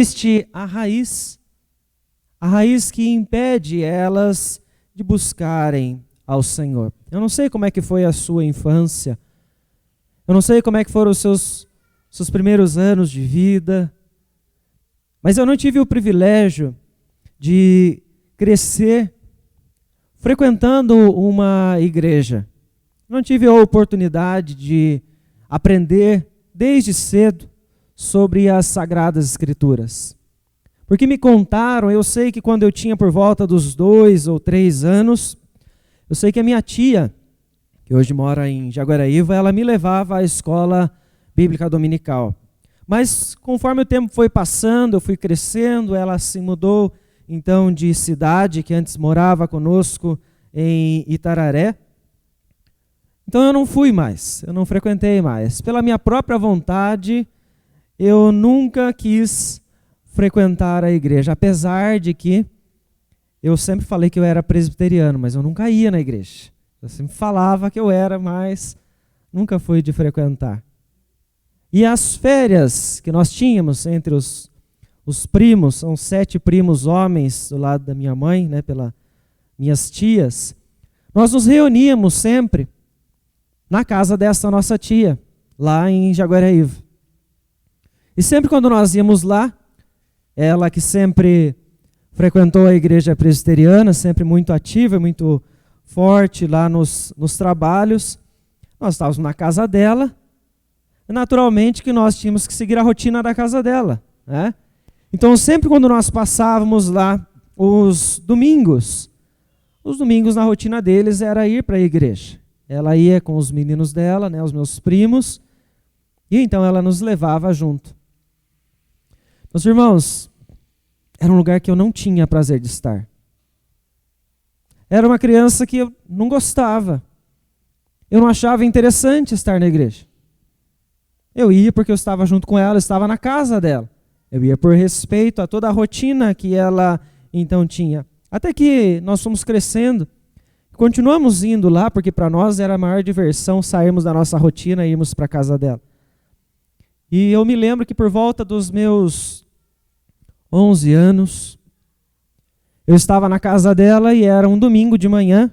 Existe a raiz que impede elas de buscarem ao Senhor. Eu não sei como é que foi a sua infância, eu não sei como é que foram os seus primeiros anos de vida, mas eu não tive o privilégio de crescer frequentando uma igreja. Não tive a oportunidade de aprender desde cedo sobre as Sagradas Escrituras. Porque me contaram, eu sei que quando eu tinha por volta dos 2 ou 3 anos, eu sei que a minha tia, que hoje mora em Jaguaraíva, ela me levava à escola bíblica dominical. Mas conforme o tempo foi passando, eu fui crescendo, ela se mudou então de cidade, que antes morava conosco em Itararé. Então eu não fui mais, eu não frequentei mais. Pela minha própria vontade, eu nunca quis frequentar a igreja, apesar de que eu sempre falei que eu era presbiteriano, mas eu nunca ia na igreja. Eu sempre falava que eu era, mas nunca fui de frequentar. E as férias que nós tínhamos entre os primos, são 7 primos homens do lado da minha mãe, né, pelas minhas tias, nós nos reuníamos sempre na casa dessa nossa tia, lá em Jaguaraíva. E sempre quando nós íamos lá, ela que sempre frequentou a igreja presbiteriana, sempre muito ativa, muito forte lá nos trabalhos, nós estávamos na casa dela, e naturalmente que nós tínhamos que seguir a rotina da casa dela, né? Então sempre quando nós passávamos lá os domingos na rotina deles era ir para a igreja. Ela ia com os meninos dela, né, os meus primos, e então ela nos levava junto. Meus irmãos, era um lugar que eu não tinha prazer de estar. Era uma criança que eu não gostava. Eu não achava interessante estar na igreja. Eu ia porque eu estava junto com ela, eu estava na casa dela. Eu ia por respeito a toda a rotina que ela então tinha. Até que nós fomos crescendo, continuamos indo lá, porque para nós era a maior diversão sairmos da nossa rotina e irmos para a casa dela. E eu me lembro que por volta dos meus 11 anos, eu estava na casa dela e era um domingo de manhã,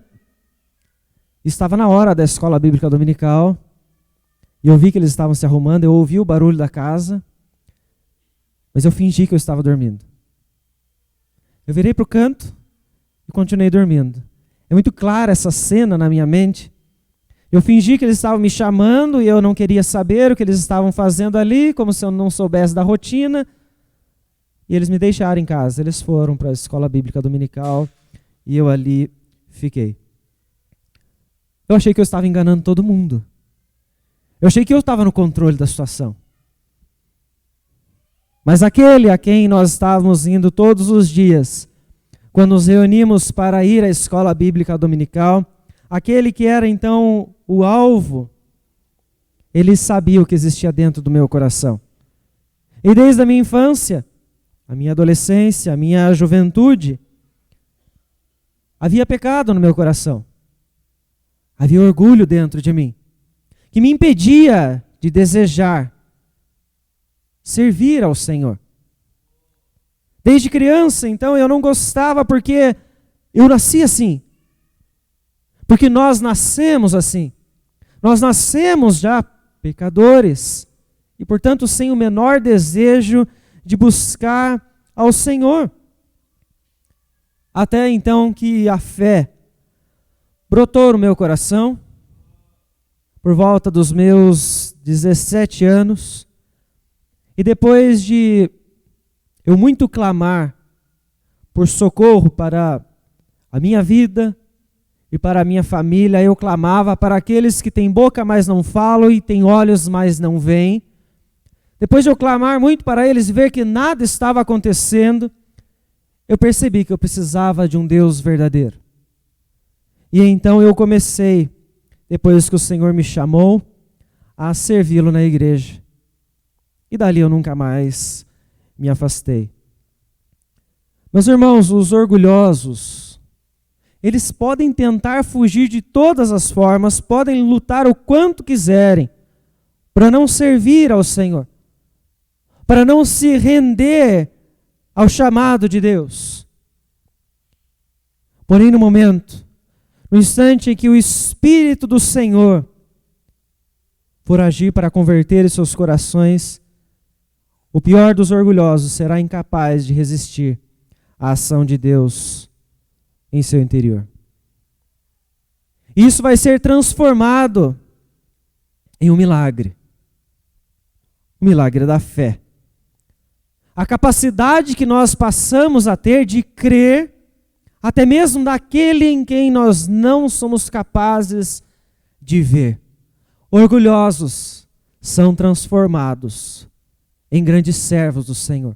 estava na hora da escola bíblica dominical, e eu vi que eles estavam se arrumando, eu ouvi o barulho da casa, mas eu fingi que eu estava dormindo. Eu virei para o canto e continuei dormindo. É muito clara essa cena na minha mente. Eu fingi que eles estavam me chamando e eu não queria saber o que eles estavam fazendo ali, como se eu não soubesse da rotina. E eles me deixaram em casa. Eles foram para a escola bíblica dominical e eu ali fiquei. Eu achei que eu estava enganando todo mundo. Eu achei que eu estava no controle da situação. Mas aquele a quem nós estávamos indo todos os dias, quando nos reunimos para ir à escola bíblica dominical, aquele que era então o alvo, ele sabia o que existia dentro do meu coração. E desde a minha infância, a minha adolescência, a minha juventude, havia pecado no meu coração. Havia orgulho dentro de mim, que me impedia de desejar servir ao Senhor. Desde criança, então, eu não gostava porque eu nasci assim. Porque nós nascemos assim. Nós nascemos já pecadores e, portanto, sem o menor desejo de buscar ao Senhor. Até então que a fé brotou no meu coração, por volta dos meus 17 anos, e depois de eu muito clamar por socorro para a minha vida e para a minha família, eu clamava para aqueles que têm boca, mas não falam, e têm olhos, mas não veem. Depois de eu clamar muito para eles e ver que nada estava acontecendo, eu percebi que eu precisava de um Deus verdadeiro. E então eu comecei, depois que o Senhor me chamou, a servi-lo na igreja. E dali eu nunca mais me afastei. Meus irmãos, os orgulhosos, eles podem tentar fugir de todas as formas, podem lutar o quanto quiserem, para não servir ao Senhor, para não se render ao chamado de Deus. Porém, no momento, no instante em que o Espírito do Senhor for agir para converter seus corações, o pior dos orgulhosos será incapaz de resistir à ação de Deus em seu interior. Isso vai ser transformado em um milagre. O milagre da fé. A capacidade que nós passamos a ter de crer, até mesmo daquele em quem nós não somos capazes de ver. Orgulhosos são transformados em grandes servos do Senhor.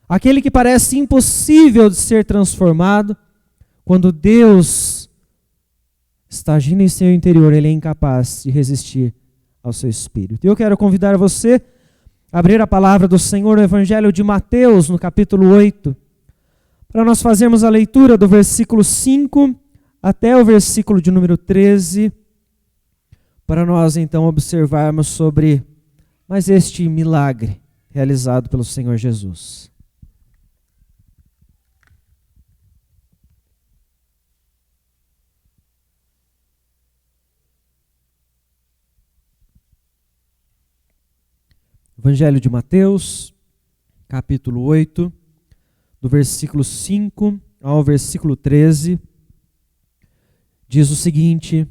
Aquele que parece impossível de ser transformado, quando Deus está agindo em seu interior, ele é incapaz de resistir ao seu espírito. E eu quero convidar você a abrir a palavra do Senhor no Evangelho de Mateus, no capítulo 8, para nós fazermos a leitura do versículo 5 até o versículo de número 13, para nós então observarmos sobre mais este milagre realizado pelo Senhor Jesus. Evangelho de Mateus, capítulo 8, do versículo 5 ao versículo 13, diz o seguinte,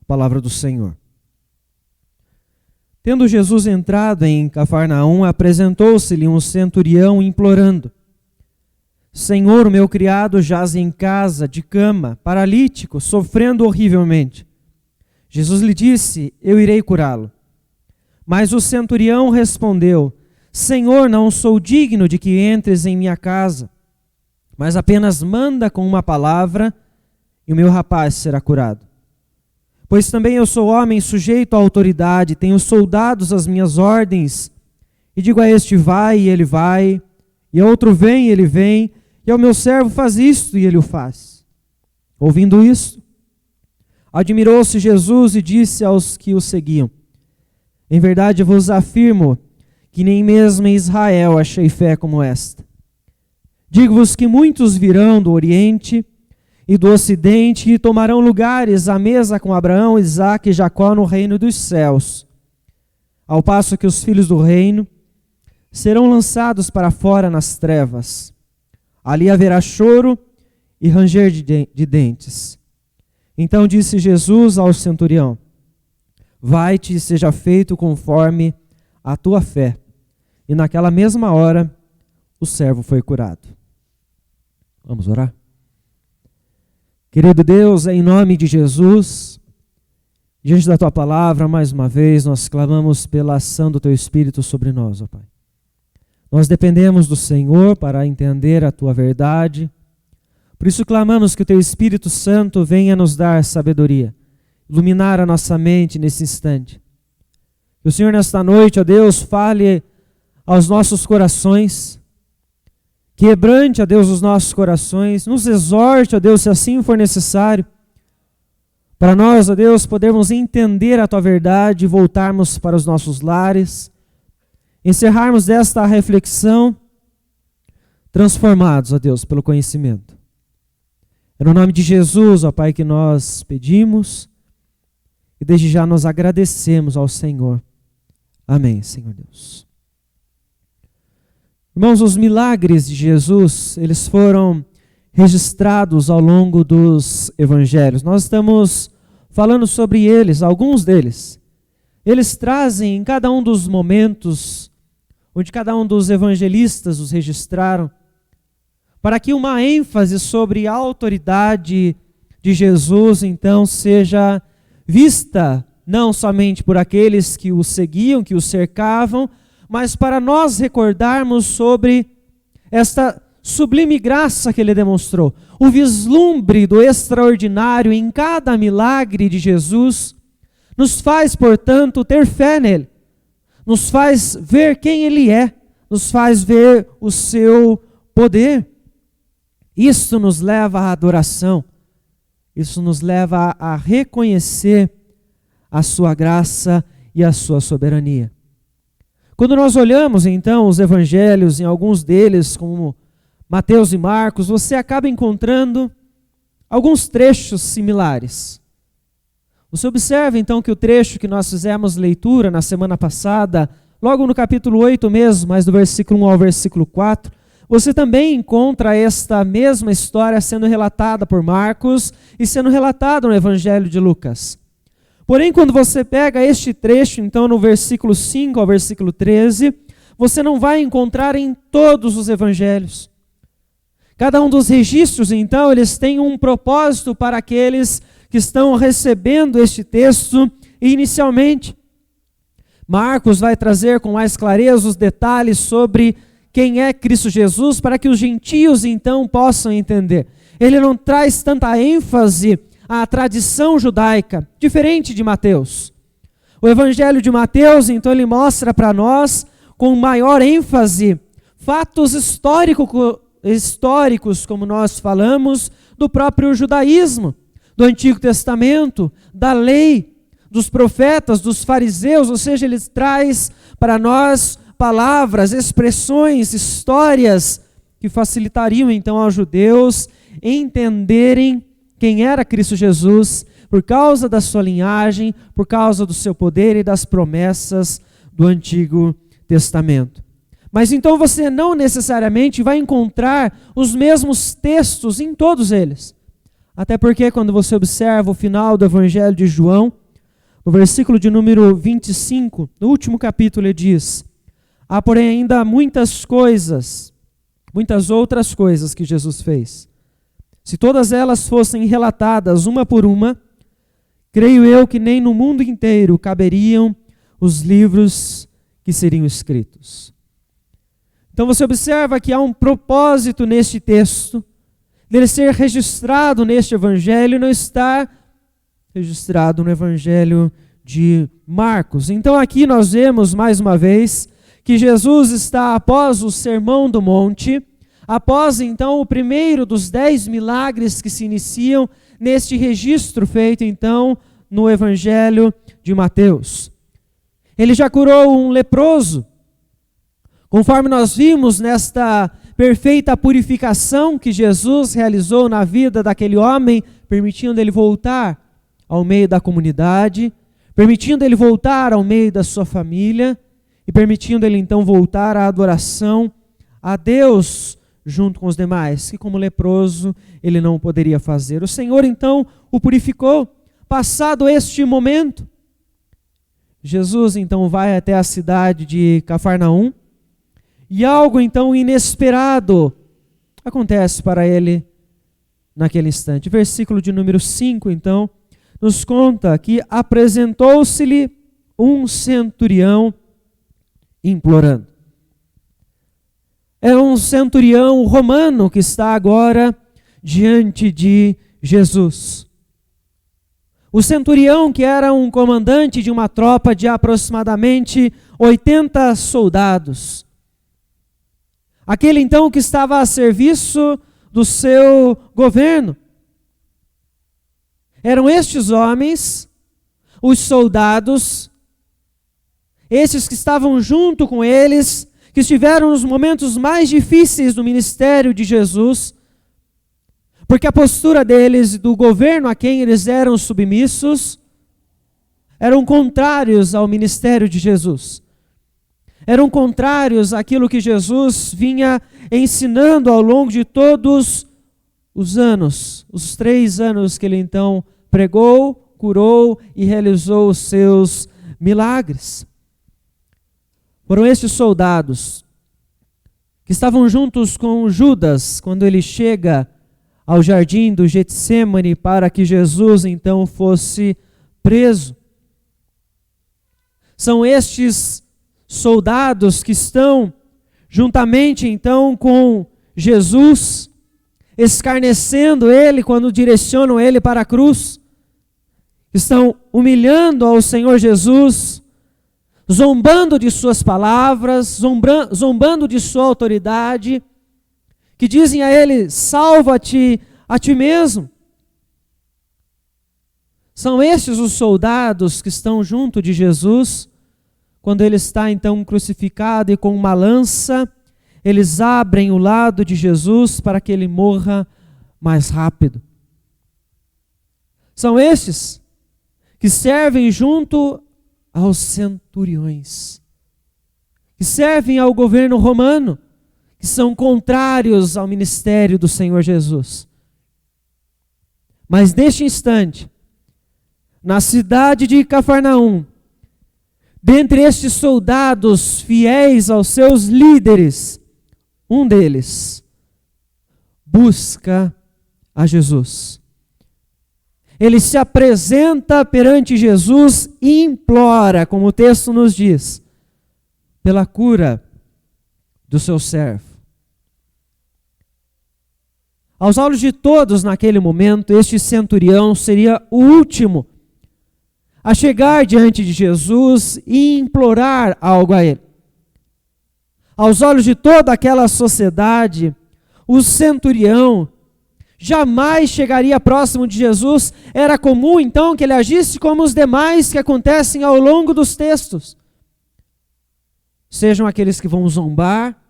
a palavra do Senhor. Tendo Jesus entrado em Cafarnaum, apresentou-se-lhe um centurião implorando: Senhor, o meu criado jaz em casa, de cama, paralítico, sofrendo horrivelmente. Jesus lhe disse: Eu irei curá-lo. Mas o centurião respondeu: Senhor, não sou digno de que entres em minha casa, mas apenas manda com uma palavra e o meu rapaz será curado. Pois também eu sou homem sujeito à autoridade, tenho soldados às minhas ordens, e digo a este vai e ele vai, e a outro vem e ele vem, e ao meu servo faz isto e ele o faz. Ouvindo isto, admirou-se Jesus e disse aos que o seguiam: Em verdade vos afirmo que nem mesmo em Israel achei fé como esta. Digo-vos que muitos virão do Oriente e do Ocidente e tomarão lugares à mesa com Abraão, Isaque e Jacó no reino dos céus, ao passo que os filhos do reino serão lançados para fora nas trevas. Ali haverá choro e ranger de dentes. Então disse Jesus ao centurião: Vai-te e seja feito conforme a tua fé. E naquela mesma hora, o servo foi curado. Vamos orar? Querido Deus, em nome de Jesus, diante da tua palavra, mais uma vez, nós clamamos pela ação do teu Espírito sobre nós, ó Pai. Nós dependemos do Senhor para entender a tua verdade. Por isso clamamos que o teu Espírito Santo venha nos dar sabedoria, iluminar a nossa mente nesse instante. Que o Senhor nesta noite, ó Deus, fale aos nossos corações, quebrante, ó Deus, os nossos corações, nos exorte, ó Deus, se assim for necessário, para nós, ó Deus, podermos entender a tua verdade e voltarmos para os nossos lares, encerrarmos desta reflexão transformados, ó Deus, pelo conhecimento. É no nome de Jesus, ó Pai, que nós pedimos e desde já nós agradecemos ao Senhor. Amém, Senhor Deus. Irmãos, os milagres de Jesus, eles foram registrados ao longo dos evangelhos. Nós estamos falando sobre eles, alguns deles. Eles trazem em cada um dos momentos onde cada um dos evangelistas os registraram, para que uma ênfase sobre a autoridade de Jesus, então, seja vista não somente por aqueles que o seguiam, que o cercavam, mas para nós recordarmos sobre esta sublime graça que ele demonstrou. O vislumbre do extraordinário em cada milagre de Jesus nos faz, portanto, ter fé nele. Nos faz ver quem ele é. Nos faz ver o seu poder. Isso nos leva à adoração. Isso nos leva a reconhecer a sua graça e a sua soberania. Quando nós olhamos, então, os evangelhos, em alguns deles, como Mateus e Marcos, você acaba encontrando alguns trechos similares. Você observa então que o trecho que nós fizemos leitura na semana passada, logo no capítulo 8 mesmo, mas do versículo 1 ao versículo 4, você também encontra esta mesma história sendo relatada por Marcos e sendo relatada no Evangelho de Lucas. Porém, quando você pega este trecho, então no versículo 5 ao versículo 13, você não vai encontrar em todos os evangelhos. Cada um dos registros, então, eles têm um propósito para aqueles que estão recebendo este texto inicialmente. Marcos vai trazer com mais clareza os detalhes sobre quem é Cristo Jesus, para que os gentios, então, possam entender. Ele não traz tanta ênfase à tradição judaica, diferente de Mateus. O Evangelho de Mateus, então, ele mostra para nós, com maior ênfase, fatos históricos, como nós falamos, do próprio judaísmo, do Antigo Testamento, da lei, dos profetas, dos fariseus, ou seja, ele traz para nós palavras, expressões, histórias que facilitariam então aos judeus entenderem quem era Cristo Jesus por causa da sua linhagem, por causa do seu poder e das promessas do Antigo Testamento. Mas então você não necessariamente vai encontrar os mesmos textos em todos eles. Até porque quando você observa o final do Evangelho de João, no versículo de número 25, no último capítulo, ele diz: há, porém, ainda muitas outras coisas que Jesus fez. Se todas elas fossem relatadas uma por uma, creio eu que nem no mundo inteiro caberiam os livros que seriam escritos. Então você observa que há um propósito neste texto, dele ser registrado neste evangelho, e não está registrado no evangelho de Marcos. Então aqui nós vemos mais uma vez que Jesus está após o Sermão do Monte, após então o primeiro dos 10 milagres que se iniciam neste registro feito então no evangelho de Mateus. Ele já curou um leproso, conforme nós vimos nesta perfeita purificação que Jesus realizou na vida daquele homem, permitindo ele voltar ao meio da comunidade, permitindo ele voltar ao meio da sua família e permitindo ele então voltar à adoração a Deus junto com os demais, que como leproso ele não poderia fazer. O Senhor então o purificou. Passado este momento, Jesus então vai até a cidade de Cafarnaum, e algo então inesperado acontece para ele naquele instante. Versículo de número 5 então nos conta que apresentou-se-lhe um centurião implorando. É um centurião romano que está agora diante de Jesus. O centurião, que era um comandante de uma tropa de aproximadamente 80 soldados. Aquele então que estava a serviço do seu governo. Eram estes homens, os soldados, esses que estavam junto com eles, que estiveram nos momentos mais difíceis do ministério de Jesus, porque a postura deles, do governo a quem eles eram submissos, eram contrários ao ministério de Jesus. Eram contrários àquilo que Jesus vinha ensinando ao longo de todos os anos, os 3 anos que ele então pregou, curou e realizou os seus milagres. Foram estes soldados que estavam juntos com Judas quando ele chega ao jardim do Getsêmani para que Jesus então fosse preso. São estes soldados que estão juntamente então com Jesus, escarnecendo ele quando direcionam ele para a cruz, estão humilhando ao Senhor Jesus, zombando de suas palavras, zombando de sua autoridade, que dizem a ele: salva-te a ti mesmo. São estes os soldados que estão junto de Jesus, quando ele está então crucificado e com uma lança eles abrem o lado de Jesus para que ele morra mais rápido. São estes que servem junto aos centuriões, que servem ao governo romano, que são contrários ao ministério do Senhor Jesus. Mas neste instante, na cidade de Cafarnaum, dentre estes soldados fiéis aos seus líderes, um deles busca a Jesus. Ele se apresenta perante Jesus e implora, como o texto nos diz, pela cura do seu servo. Aos olhos de todos naquele momento, este centurião seria o último a chegar diante de Jesus e implorar algo a ele. Aos olhos de toda aquela sociedade, o centurião jamais chegaria próximo de Jesus. Era comum então que ele agisse como os demais que acontecem ao longo dos textos. Sejam aqueles que vão zombar,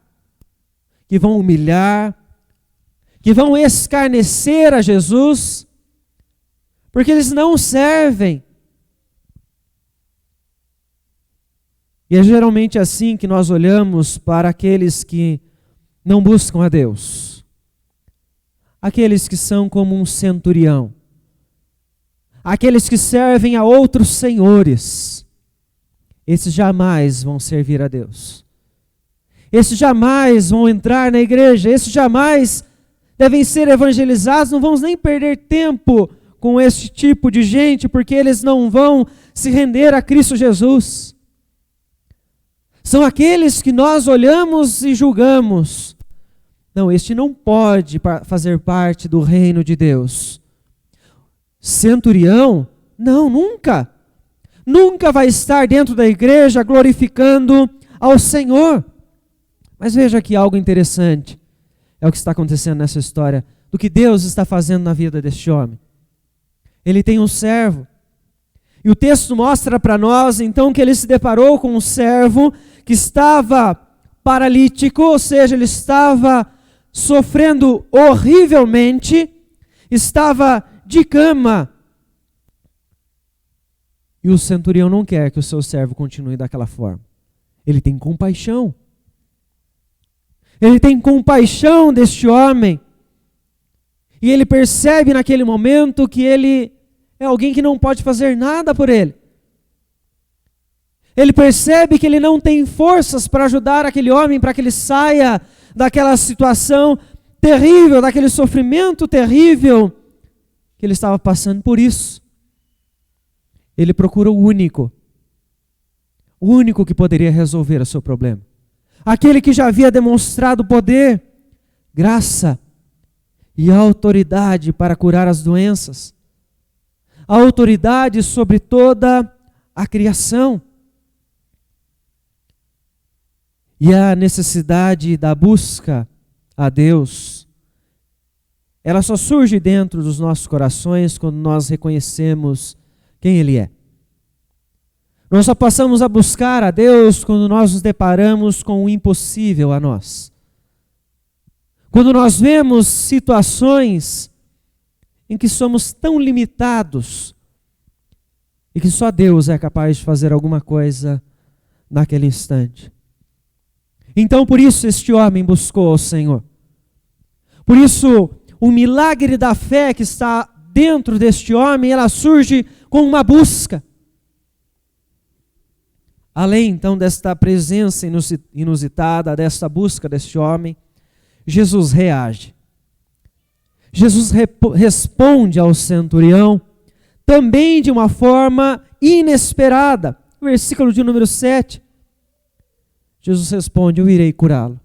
que vão humilhar, que vão escarnecer a Jesus, porque eles não servem. E é geralmente assim que nós olhamos para aqueles que não buscam a Deus. Aqueles que são como um centurião. Aqueles que servem a outros senhores. Esses jamais vão servir a Deus. Esses jamais vão entrar na igreja. Esses jamais devem ser evangelizados. Não vamos nem perder tempo com esse tipo de gente, porque eles não vão se render a Cristo Jesus. São aqueles que nós olhamos e julgamos. Não, este não pode fazer parte do reino de Deus. Centurião? Não, nunca. Nunca vai estar dentro da igreja glorificando ao Senhor. Mas veja aqui algo interessante. É o que está acontecendo nessa história. Do que Deus está fazendo na vida deste homem. Ele tem um servo. E o texto mostra para nós, então, que ele se deparou com um servo que estava paralítico, ou seja, ele estava sofrendo horrivelmente, estava de cama. E o centurião não quer que o seu servo continue daquela forma. Ele tem compaixão. Ele tem compaixão deste homem. E ele percebe naquele momento que ele é alguém que não pode fazer nada por ele. Ele percebe que ele não tem forças para ajudar aquele homem, para que ele saia daquela situação terrível, daquele sofrimento terrível que ele estava passando. Por isso, ele procura o único que poderia resolver o seu problema. Aquele que já havia demonstrado poder, graça e autoridade para curar as doenças. A autoridade sobre toda a criação. E a necessidade da busca a Deus, ela só surge dentro dos nossos corações quando nós reconhecemos quem Ele é. Nós só passamos a buscar a Deus quando nós nos deparamos com o impossível a nós. Quando nós vemos situações em que somos tão limitados e que só Deus é capaz de fazer alguma coisa naquele instante. Então, por isso, este homem buscou ao Senhor. Por isso, o milagre da fé que está dentro deste homem, ela surge com uma busca. Além, então, desta presença inusitada, desta busca deste homem, Jesus reage. Jesus responde ao centurião, também de uma forma inesperada. Versículo de número 7. Jesus responde, eu irei curá-lo.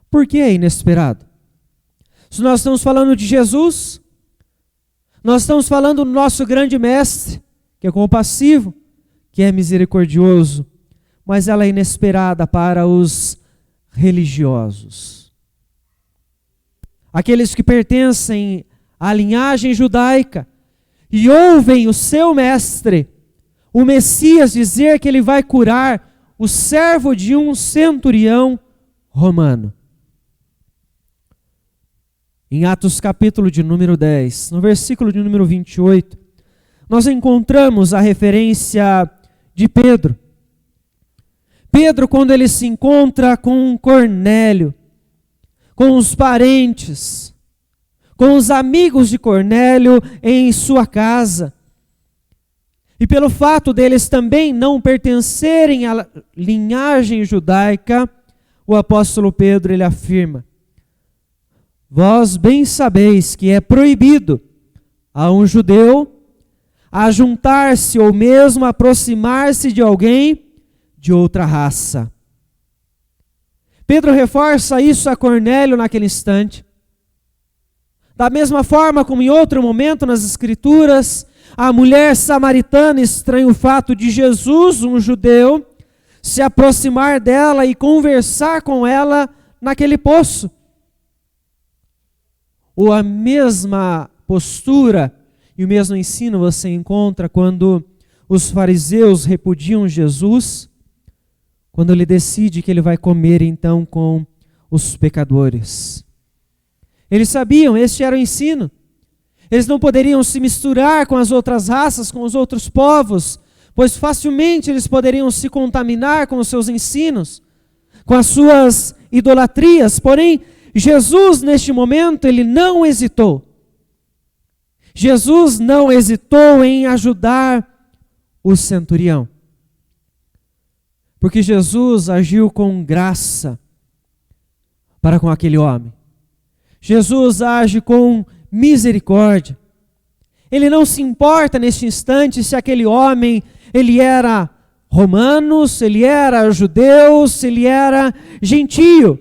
Por que é inesperado? Se nós estamos falando de Jesus, nós estamos falando do nosso grande mestre, que é compassivo, que é misericordioso, mas ela é inesperada para os religiosos. Aqueles que pertencem à linhagem judaica e ouvem o seu mestre, o Messias, dizer que ele vai curar o servo de um centurião romano. Em Atos capítulo de número 10, no versículo de número 28, nós encontramos a referência de Pedro. Pedro, quando ele se encontra com Cornélio, com os parentes, com os amigos de Cornélio em sua casa, e pelo fato deles também não pertencerem à linhagem judaica, o apóstolo Pedro ele afirma: vós bem sabeis que é proibido a um judeu ajuntar-se ou mesmo aproximar-se de alguém de outra raça. Pedro reforça isso a Cornélio naquele instante. Da mesma forma como em outro momento nas Escrituras, a mulher samaritana estranha o fato de Jesus, um judeu, se aproximar dela e conversar com ela naquele poço. Ou a mesma postura e o mesmo ensino você encontra quando os fariseus repudiam Jesus, quando ele decide que ele vai comer então com os pecadores. Eles sabiam, este era o ensino. Eles não poderiam se misturar com as outras raças, com os outros povos, pois facilmente eles poderiam se contaminar com os seus ensinos, com as suas idolatrias. Porém, Jesus, neste momento, ele não hesitou. Jesus não hesitou em ajudar o centurião. Porque Jesus agiu com graça para com aquele homem. Jesus age com misericórdia. Ele não se importa neste instante se aquele homem, ele era romano, se ele era judeu, se ele era gentio.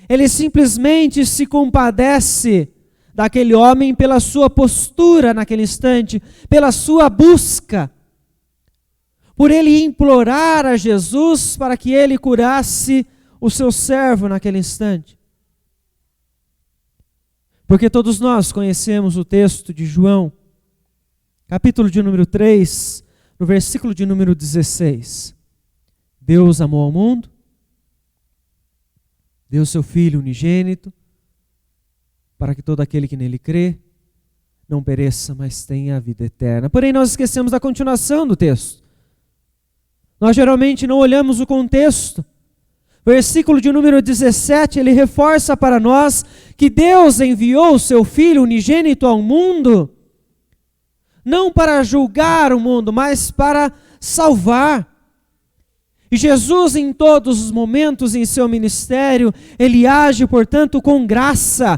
Ele simplesmente se compadece daquele homem pela sua postura naquele instante, pela sua busca, por ele implorar a Jesus para que ele curasse o seu servo naquele instante. Porque todos nós conhecemos o texto de João, capítulo de número 3, no versículo de número 16. Deus amou ao mundo, deu seu Filho unigênito, para que todo aquele que nele crê não pereça, mas tenha a vida eterna. Porém, nós esquecemos da continuação do texto. Nós geralmente não olhamos o contexto. Versículo de número 17, ele reforça para nós que Deus enviou o seu Filho unigênito ao mundo, não para julgar o mundo, mas para salvar. E Jesus, em todos os momentos em seu ministério, ele age, portanto, com graça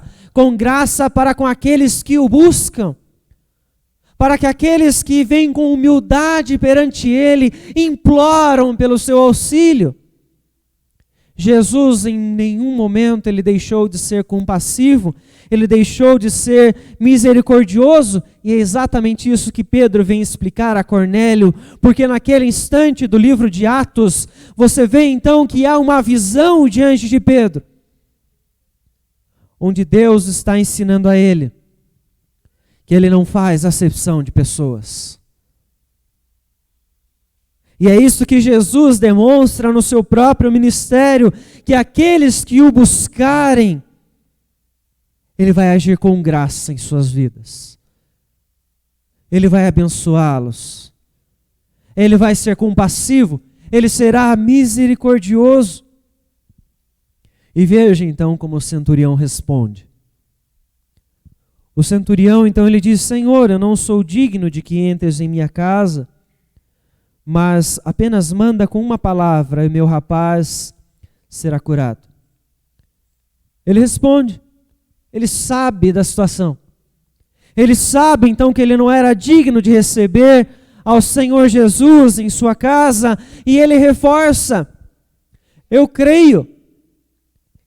para com aqueles que o buscam, para que aqueles que vêm com humildade perante ele, imploram pelo seu auxílio. Jesus, em nenhum momento, ele deixou de ser compassivo, ele deixou de ser misericordioso, e é exatamente isso que Pedro vem explicar a Cornélio, porque naquele instante do livro de Atos, você vê então que há uma visão diante de Pedro, onde Deus está ensinando a ele que ele não faz acepção de pessoas. E é isso que Jesus demonstra no seu próprio ministério, que aqueles que o buscarem, ele vai agir com graça em suas vidas. Ele vai abençoá-los. Ele vai ser compassivo, ele será misericordioso. E veja então como o centurião responde. O centurião então ele diz: Senhor, eu não sou digno de que entres em minha casa, mas apenas manda com uma palavra e meu rapaz será curado. Ele responde, ele sabe da situação. Ele sabe então que ele não era digno de receber ao Senhor Jesus em sua casa, e ele reforça: eu creio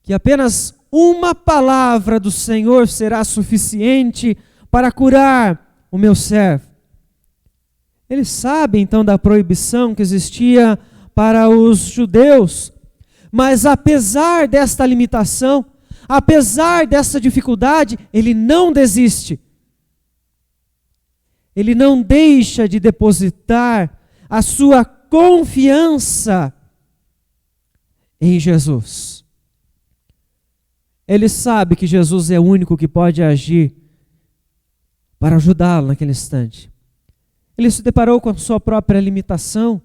que apenas uma palavra do Senhor será suficiente para curar o meu servo. Ele sabe então da proibição que existia para os judeus, mas apesar desta limitação, apesar dessa dificuldade, ele não desiste. Ele não deixa de depositar a sua confiança em Jesus. ele sabe que Jesus é o único que pode agir para ajudá-lo naquele instante. Ele se deparou com a sua própria limitação.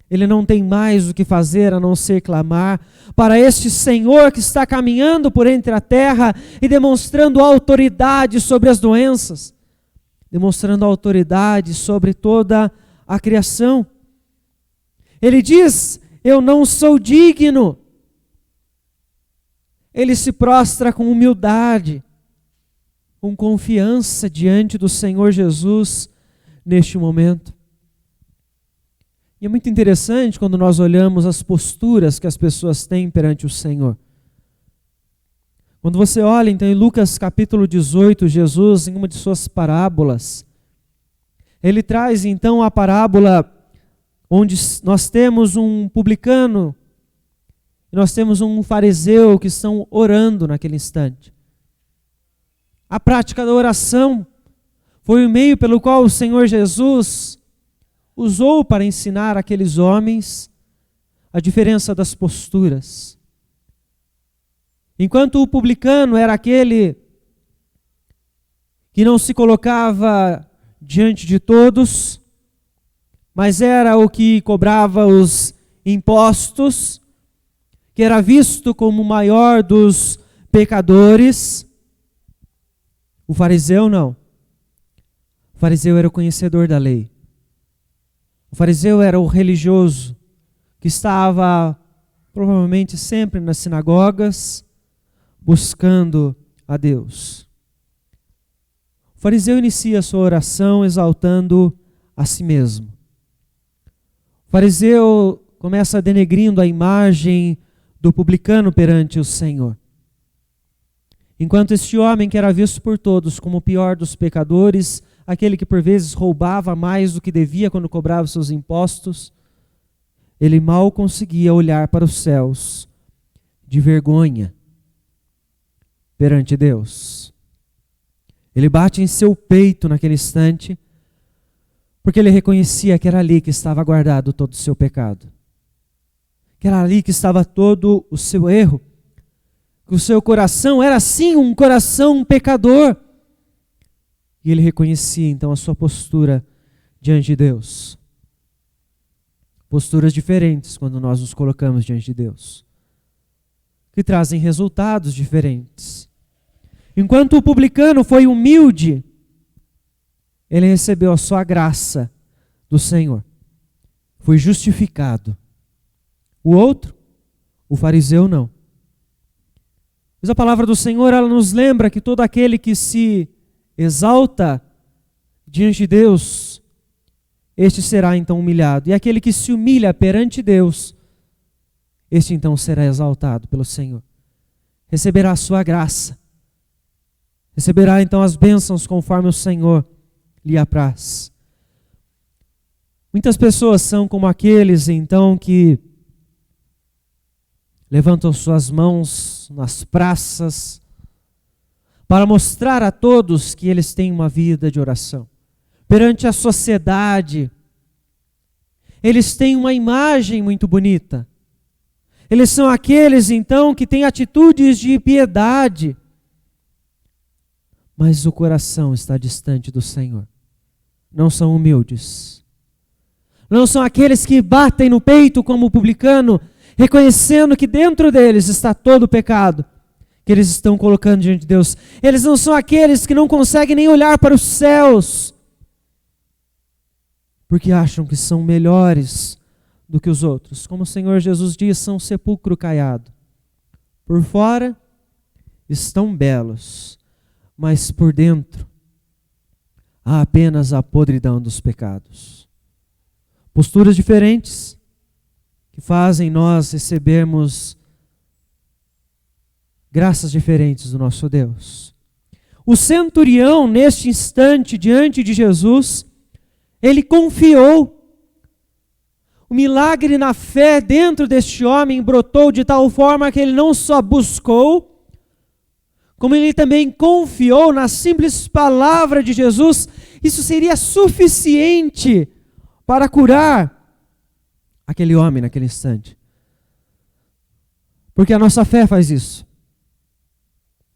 Ele não tem mais o que fazer a não ser clamar para este Senhor que está caminhando por entre a terra e demonstrando autoridade sobre as doenças, demonstrando autoridade sobre toda a criação. Ele diz: eu não sou digno. Ele se prostra com humildade, com confiança diante do Senhor Jesus neste momento. E é muito interessante quando nós olhamos as posturas que as pessoas têm perante o Senhor. Quando você olha, então, em Lucas capítulo 18, Jesus, em uma de suas parábolas, ele traz, então, a parábola onde nós temos um publicano e nós temos um fariseu que estão orando naquele instante. A prática da oração foi o meio pelo qual o Senhor Jesus usou para ensinar aqueles homens a diferença das posturas. Enquanto o publicano era aquele que não se colocava diante de todos, mas era o que cobrava os impostos, que era visto como o maior dos pecadores, o fariseu não. O fariseu era o conhecedor da lei. O fariseu era o religioso que estava provavelmente sempre nas sinagogas buscando a Deus. O fariseu inicia a sua oração exaltando a si mesmo. O fariseu começa denegrindo a imagem do publicano perante o Senhor. Enquanto este homem que era visto por todos como o pior dos pecadores, aquele que por vezes roubava mais do que devia quando cobrava seus impostos, ele mal conseguia olhar para os céus de vergonha perante Deus. Ele bate em seu peito naquele instante, porque ele reconhecia que era ali que estava guardado todo o seu pecado, que era ali que estava todo o seu erro, que o seu coração era sim um coração pecador. E ele reconhecia então a sua postura diante de Deus. Posturas diferentes quando nós nos colocamos diante de Deus, que trazem resultados diferentes. Enquanto o publicano foi humilde, ele recebeu a sua graça do Senhor. Foi justificado. O outro, o fariseu, não. Mas a palavra do Senhor, ela nos lembra que todo aquele que se exalta diante de Deus, este será então humilhado. E aquele que se humilha perante Deus, este então será exaltado pelo Senhor. Receberá a sua graça. Receberá então as bênçãos conforme o Senhor lhe apraz. Muitas pessoas são como aqueles então que levantam suas mãos nas praças para mostrar a todos que eles têm uma vida de oração. Perante a sociedade, eles têm uma imagem muito bonita. Eles são aqueles então que têm atitudes de piedade, mas o coração está distante do Senhor. Não são humildes. Não são aqueles que batem no peito como o publicano, reconhecendo que dentro deles está todo o pecado que eles estão colocando diante de Deus. Eles não são aqueles que não conseguem nem olhar para os céus, porque acham que são melhores do que os outros. Como o Senhor Jesus diz, são sepulcro caiado. Por fora estão belos, mas por dentro há apenas a podridão dos pecados. Posturas diferentes que fazem nós recebermos graças diferentes do nosso Deus. O centurião, neste instante, diante de Jesus, ele confiou. O milagre na fé dentro deste homem brotou de tal forma que ele não só buscou, como ele também confiou na simples palavra de Jesus. Isso seria suficiente para curar aquele homem naquele instante. Porque a nossa fé faz isso.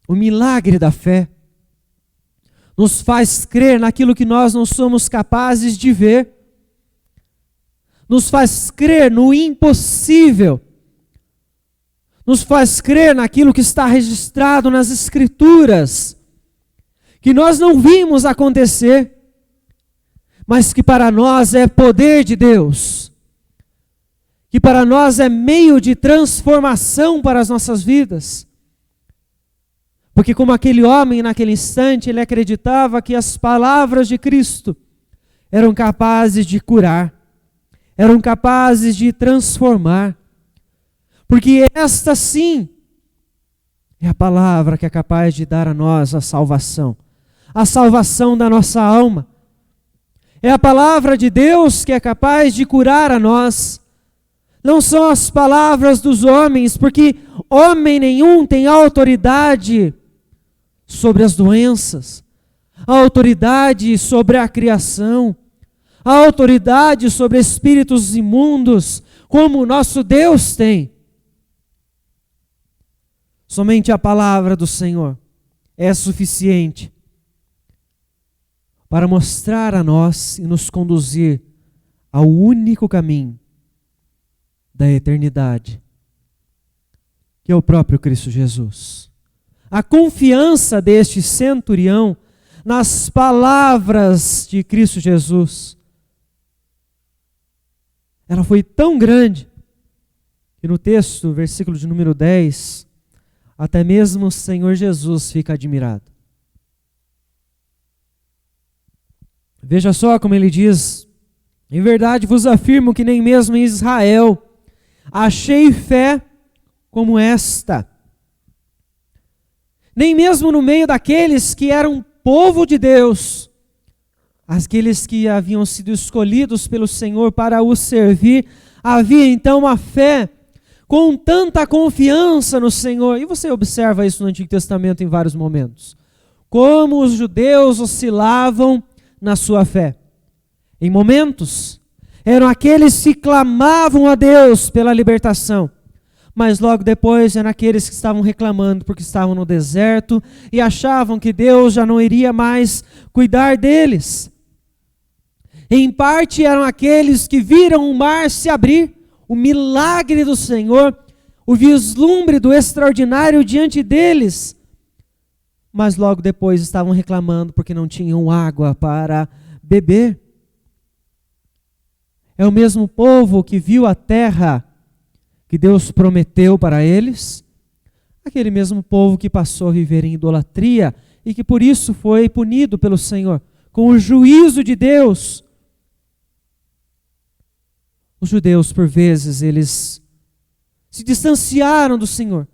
O milagre da fé nos faz crer naquilo que nós não somos capazes de ver. Nos faz crer no impossível. Nos faz crer naquilo que está registrado nas Escrituras, que nós não vimos acontecer, mas que para nós é poder de Deus, que para nós é meio de transformação para as nossas vidas. Porque como aquele homem naquele instante, ele acreditava que as palavras de Cristo eram capazes de curar, eram capazes de transformar. Porque esta sim é a palavra que é capaz de dar a nós a salvação da nossa alma. É a palavra de Deus que é capaz de curar a nós. Não são as palavras dos homens, porque homem nenhum tem autoridade sobre as doenças, a autoridade sobre a criação, a autoridade sobre espíritos imundos, como o nosso Deus tem. Somente a palavra do Senhor é suficiente para mostrar a nós e nos conduzir ao único caminho da eternidade, que é o próprio Cristo Jesus. A confiança deste centurião nas palavras de Cristo Jesus, ela foi tão grande que no texto, versículo de número 10, até mesmo o Senhor Jesus fica admirado. Veja só como ele diz: em verdade vos afirmo que nem mesmo em Israel achei fé como esta. Nem mesmo no meio daqueles que eram povo de Deus, aqueles que haviam sido escolhidos pelo Senhor para o servir, havia então uma fé com tanta confiança no Senhor. E você observa isso no Antigo Testamento em vários momentos. Como os judeus oscilavam na sua fé. Em momentos, eram aqueles que clamavam a Deus pela libertação. Mas logo depois eram aqueles que estavam reclamando porque estavam no deserto e achavam que Deus já não iria mais cuidar deles. Em parte eram aqueles que viram o mar se abrir, o milagre do Senhor, o vislumbre do extraordinário diante deles. Mas logo depois estavam reclamando porque não tinham água para beber. É o mesmo povo que viu a terra que Deus prometeu para eles, aquele mesmo povo que passou a viver em idolatria e que por isso foi punido pelo Senhor, com o juízo de Deus. Os judeus, por vezes, eles se distanciaram do Senhor,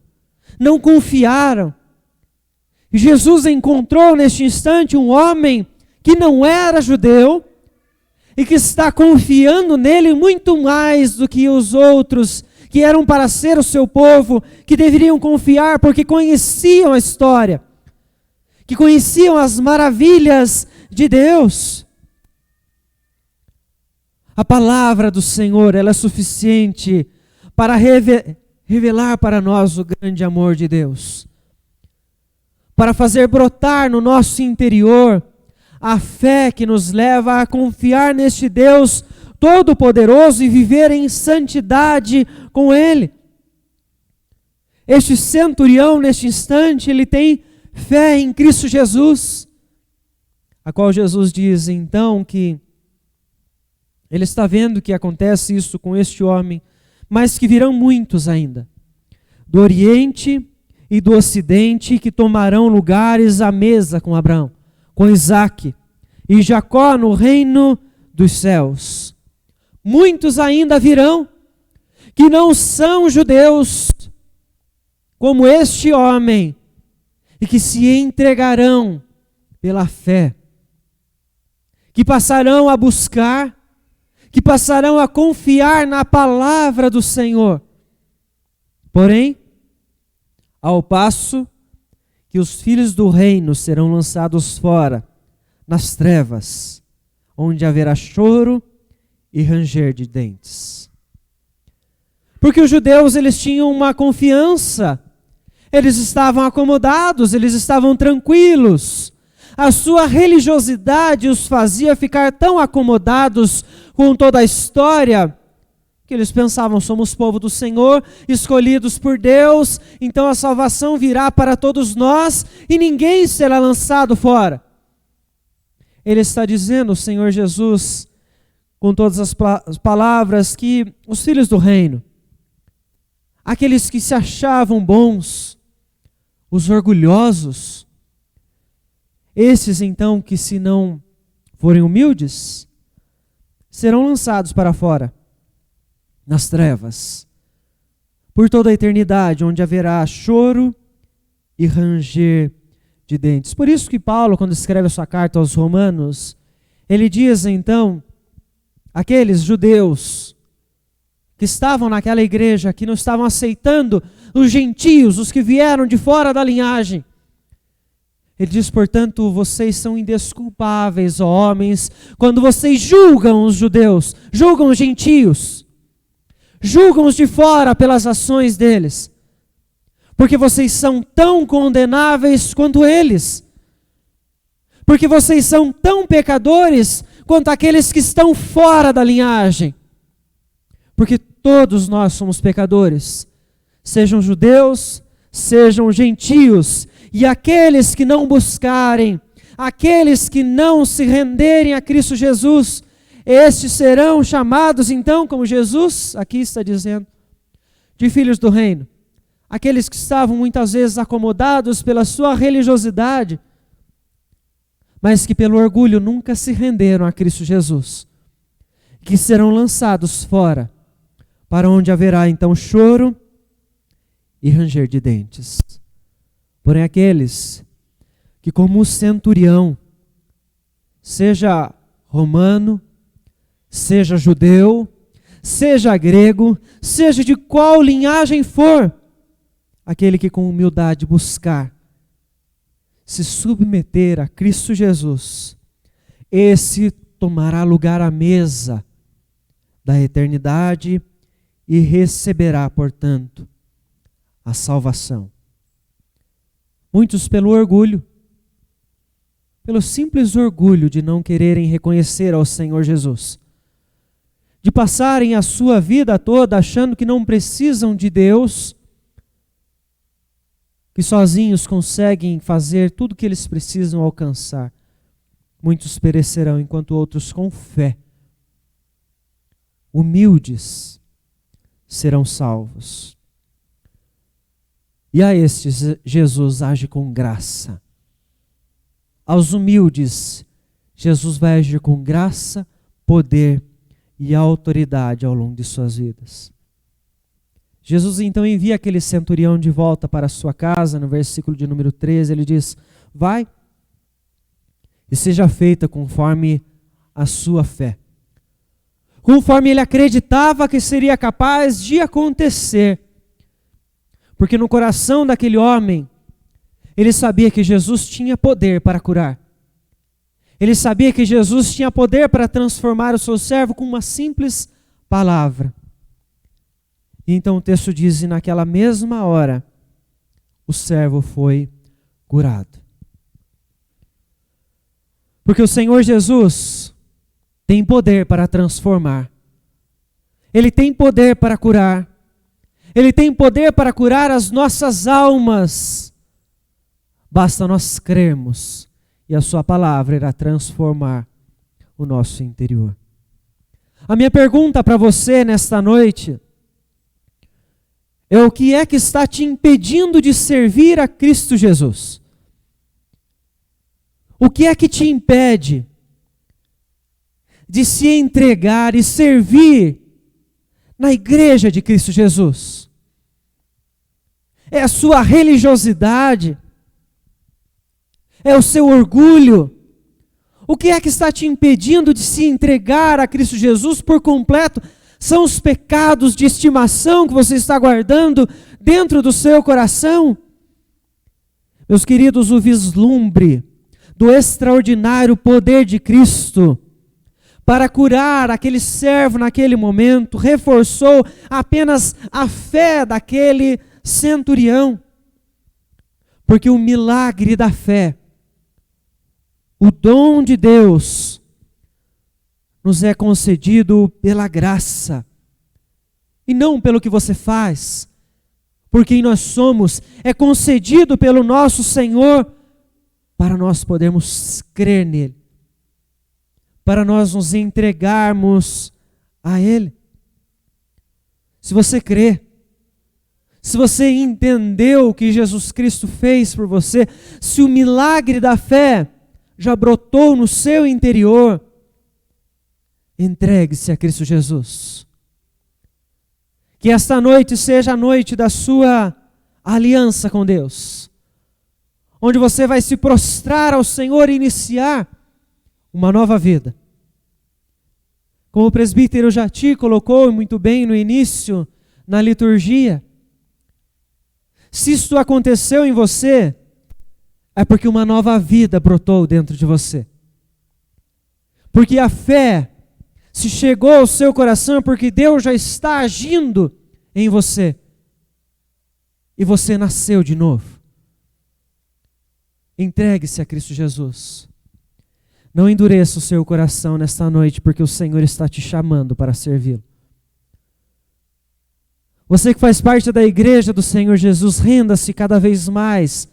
não confiaram. E Jesus encontrou neste instante um homem que não era judeu e que está confiando nele muito mais do que os outros que eram para ser o seu povo, que deveriam confiar porque conheciam a história, que conheciam as maravilhas de Deus. A palavra do Senhor, ela é suficiente para revelar para nós o grande amor de Deus, para fazer brotar no nosso interior a fé que nos leva a confiar neste Deus Todo-Poderoso e viver em santidade com Ele. Este centurião, neste instante, ele tem fé em Cristo Jesus, a qual Jesus diz então que ele está vendo que acontece isso com este homem, mas que virão muitos ainda, do Oriente e do Ocidente, que tomarão lugares à mesa com Abraão, com Isaque e Jacó no reino dos céus. Muitos ainda virão, que não são judeus, como este homem, e que se entregarão pela fé, que passarão a buscar, que passarão a confiar na palavra do Senhor. Porém, ao passo que os filhos do reino serão lançados fora, nas trevas, onde haverá choro e ranger de dentes. Porque os judeus, eles tinham uma confiança, Eles estavam acomodados, eles estavam tranquilos. A sua religiosidade os fazia ficar tão acomodados com toda a história, que eles pensavam: somos povo do Senhor, escolhidos por Deus, então a salvação virá para todos nós e ninguém será lançado fora. Ele está dizendo, o Senhor Jesus, com todas as palavras, que os filhos do reino, aqueles que se achavam bons, os orgulhosos, esses então que, se não forem humildes, serão lançados para fora, nas trevas, por toda a eternidade, onde haverá choro e ranger de dentes. Por isso que Paulo, quando escreve a sua carta aos Romanos, ele diz então, aqueles judeus que estavam naquela igreja, que não estavam aceitando os gentios, os que vieram de fora da linhagem, ele diz: portanto, vocês são indesculpáveis, ó homens, quando vocês julgam os judeus, julgam os gentios, julgam os de fora pelas ações deles, porque vocês são tão condenáveis quanto eles, porque vocês são tão pecadores quanto aqueles que estão fora da linhagem, porque todos nós somos pecadores, sejam judeus, sejam gentios, e aqueles que não buscarem, aqueles que não se renderem a Cristo Jesus, estes serão chamados então, como Jesus aqui está dizendo, de filhos do reino. Aqueles que estavam muitas vezes acomodados pela sua religiosidade, mas que pelo orgulho nunca se renderam a Cristo Jesus, que serão lançados fora, para onde haverá então choro e ranger de dentes. Porém aqueles que, como o centurião, seja romano, seja judeu, seja grego, seja de qual linhagem for, aquele que com humildade buscar se submeter a Cristo Jesus, esse tomará lugar à mesa da eternidade e receberá, portanto, a salvação. Muitos pelo orgulho, pelo simples orgulho de não quererem reconhecer ao Senhor Jesus, de passarem a sua vida toda achando que não precisam de Deus, que sozinhos conseguem fazer tudo o que eles precisam alcançar. Muitos perecerão, enquanto outros com fé, humildes, serão salvos. E a estes Jesus age com graça. Aos humildes, Jesus vai agir com graça, poder e autoridade ao longo de suas vidas. Jesus então envia aquele centurião de volta para a sua casa, no versículo de número 13, ele diz: vai e seja feita conforme a sua fé. Conforme ele acreditava que seria capaz de acontecer. Porque no coração daquele homem, ele sabia que Jesus tinha poder para curar. Ele sabia que Jesus tinha poder para transformar o seu servo com uma simples palavra. E então o texto diz: e naquela mesma hora, o servo foi curado. Porque o Senhor Jesus tem poder para transformar. Ele tem poder para curar. Ele tem poder para curar as nossas almas. Basta nós crermos e a sua palavra irá transformar o nosso interior. A minha pergunta para você nesta noite é: o que é que está te impedindo de servir a Cristo Jesus? O que é que te impede de se entregar e servir na igreja de Cristo Jesus? É a sua religiosidade? É o seu orgulho? O que é que está te impedindo de se entregar a Cristo Jesus por completo? São os pecados de estimação que você está guardando dentro do seu coração? Meus queridos, o vislumbre do extraordinário poder de Cristo para curar aquele servo naquele momento reforçou apenas a fé daquele centurião. Porque o milagre da fé, o dom de Deus, nos é concedido pela graça, e não pelo que você faz, por quem nós somos, é concedido pelo nosso Senhor, para nós podermos crer nele, para nós nos entregarmos a Ele. Se você crê, se você entendeu o que Jesus Cristo fez por você, se o milagre da fé já brotou no seu interior, entregue-se a Cristo Jesus. Que esta noite seja a noite da sua aliança com Deus, onde você vai se prostrar ao Senhor e iniciar uma nova vida. Como o presbítero Jati colocou muito bem no início, na liturgia, se isto aconteceu em você, é porque uma nova vida brotou dentro de você. Porque a fé, se chegou ao seu coração, porque Deus já está agindo em você. E você nasceu de novo. Entregue-se a Cristo Jesus. Não endureça o seu coração nesta noite, porque o Senhor está te chamando para servi-lo. Você que faz parte da igreja do Senhor Jesus, renda-se cada vez mais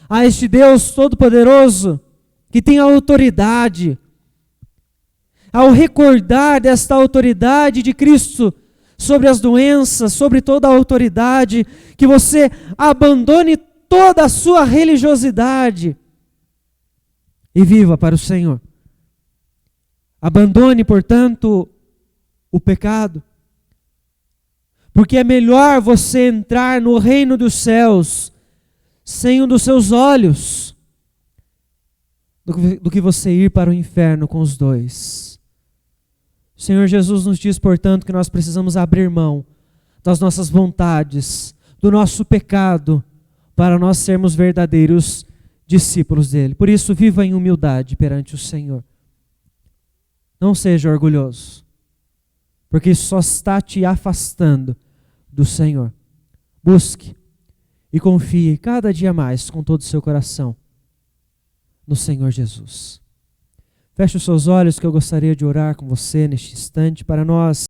a este Deus Todo-Poderoso, que tem a autoridade. Ao recordar desta autoridade de Cristo sobre as doenças, sobre toda a autoridade, que você abandone toda a sua religiosidade e viva para o Senhor. Abandone, portanto, o pecado, porque é melhor você entrar no reino dos céus sem um dos seus olhos do que você ir para o inferno com os dois. O Senhor Jesus nos diz, portanto, que nós precisamos abrir mão das nossas vontades, do nosso pecado, para nós sermos verdadeiros discípulos dele. Por isso, viva em humildade perante o Senhor. Não seja orgulhoso, porque isso só está te afastando do Senhor. Busque e confie cada dia mais com todo o seu coração no Senhor Jesus. Feche os seus olhos, que eu gostaria de orar com você neste instante para nós